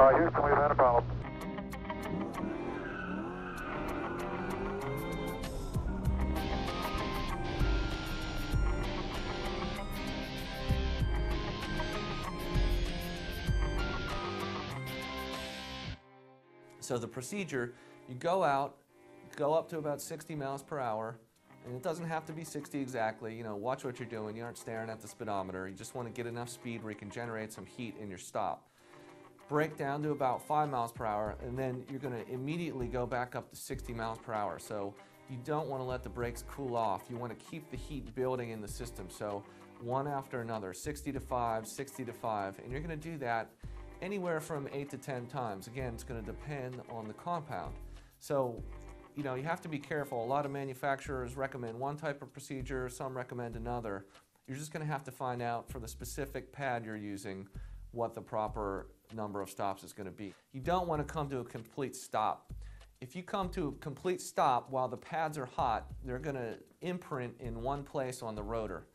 Houston, we've had a problem. So the procedure, you go out, go up to about 60 miles per hour, and it doesn't have to be 60 exactly. You know, watch what you're doing. You aren't staring at the speedometer. You just want to get enough speed where you can generate some heat in your stop. Brake down to about 5 miles per hour, and then you're going to immediately go back up to 60 miles per hour. So you don't want to let the brakes cool off. You want to keep the heat building in the system. So one after another, 60 to 5, 60 to 5, and you're going to do that anywhere from 8 to 10 times. Again, it's going to depend on the compound. So, you know, you have to be careful. A lot of manufacturers recommend one type of procedure, some recommend another. You're just going to have to find out for the specific pad you're using what the proper number of stops is going to be. You don't want to come to a complete stop. If you come to a complete stop while the pads are hot, they're going to imprint in one place on the rotor.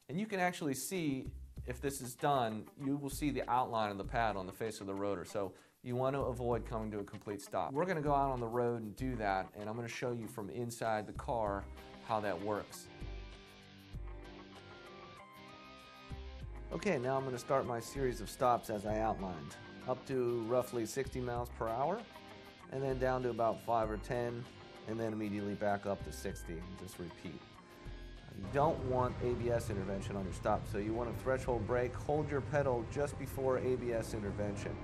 And you can actually see, if this is done, you will see the outline of the pad on the face of the rotor. So you want to avoid coming to a complete stop. We're going to go out on the road and do that, and I'm going to show you from inside the car how that works. Okay, now I'm going to start my series of stops as I outlined. Up to roughly 60 miles per hour, and then down to about 5 or 10, and then immediately back up to 60, and just repeat. You don't want ABS intervention on your stop, so you want a threshold brake. Hold your pedal just before ABS intervention.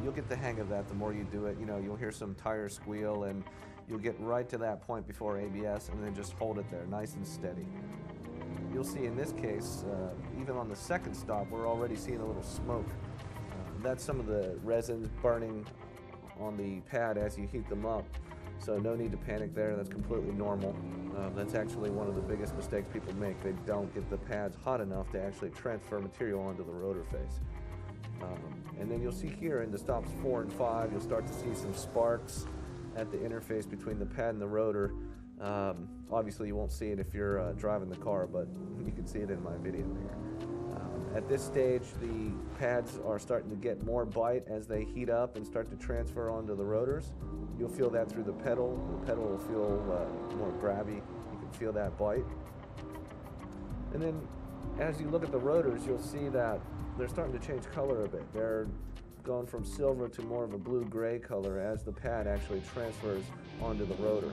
You'll get the hang of that the more you do it. You know, you'll hear some tires squeal, and you'll get right to that point before ABS, and then just hold it there, nice and steady. You'll see in this case, even on the second stop, we're already seeing a little smoke. That's some of the resin burning on the pad as you heat them up. So no need to panic there, that's completely normal. That's actually one of the biggest mistakes people make. They don't get the pads hot enough to actually transfer material onto the rotor face. And then you'll see here in the stops 4 and 5, you'll start to see some sparks at the interface between the pad and the rotor. Obviously you won't see it if you're driving the car, but you can see it in my video here. At this stage, the pads are starting to get more bite as they heat up and start to transfer onto the rotors. You'll feel that through the pedal. The pedal will feel more grabby. You can feel that bite. And then as you look at the rotors, you'll see that they're starting to change color a bit. They're going from silver to more of a blue-gray color as the pad actually transfers onto the rotor.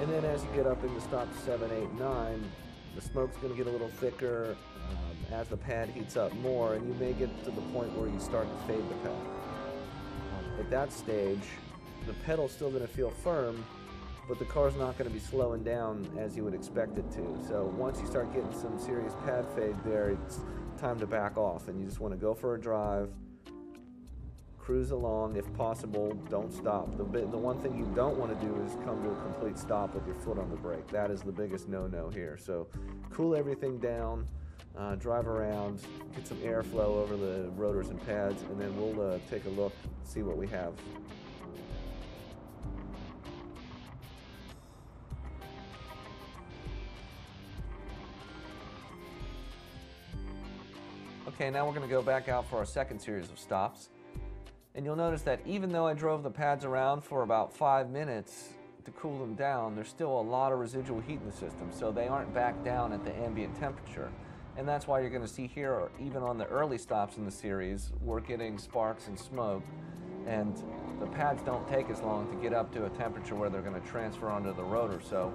And then as you get up into stops 7, 8, 9, the smoke's going to get a little thicker as the pad heats up more, and you may get to the point where you start to fade the pad. At that stage, the pedal's still going to feel firm, but the car's not going to be slowing down as you would expect it to. So once you start getting some serious pad fade there, it's time to back off, and you just want to go for a drive, cruise along if possible, don't stop. The one thing you don't want to do is come to a complete stop with your foot on the brake. That is the biggest no-no here. So cool everything down, drive around, get some airflow over the rotors and pads, and then we'll take a look, see what we have. Okay, now we're going to go back out for our second series of stops. And you'll notice that even though I drove the pads around for about 5 minutes to cool them down, there's still a lot of residual heat in the system, so they aren't back down at the ambient temperature. And that's why you're going to see here, even on the early stops in the series, we're getting sparks and smoke, and the pads don't take as long to get up to a temperature where they're going to transfer onto the rotor. So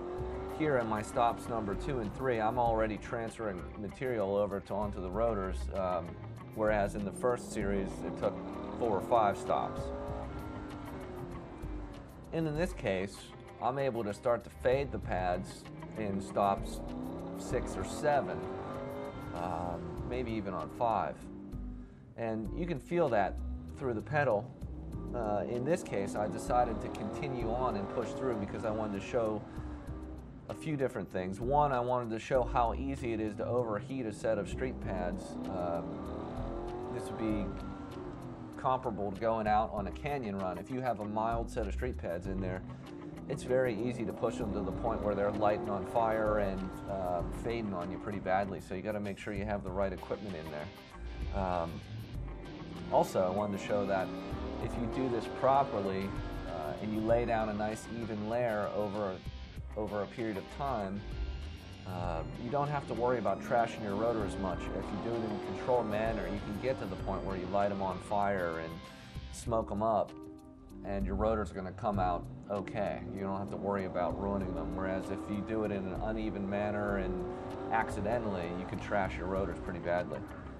here in my stops number 2 and 3, I'm already transferring material over onto the rotors, whereas in the first series it took 4 or 5 stops. And in this case, I'm able to start to fade the pads in stops 6 or 7, maybe even on 5. And you can feel that through the pedal. In this case, I decided to continue on and push through because I wanted to show a few different things. One, I wanted to show how easy it is to overheat a set of street pads. This would be comparable to going out on a canyon run. If you have a mild set of street pads in there, it's very easy to push them to the point where they're lighting on fire and fading on you pretty badly. So you got to make sure you have the right equipment in there. Also, I wanted to show that if you do this properly and you lay down a nice even layer over a period of time, you don't have to worry about trashing your rotor as much. If you do it in a controlled manner, you can get to the point where you light them on fire and smoke them up, and your rotor's going to come out okay. You don't have to worry about ruining them. Whereas if you do it in an uneven manner and accidentally, you could trash your rotors pretty badly.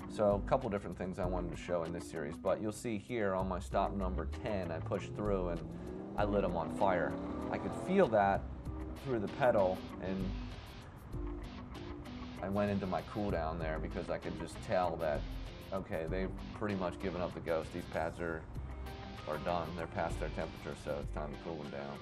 So a couple different things I wanted to show in this series, but you'll see here on my stop number 10, I pushed through and I lit them on fire. I could feel that through the pedal, and I went into my cool down there because I could just tell that, okay, they've pretty much given up the ghost. These pads are done. They're past their temperature, so it's time to cool them down.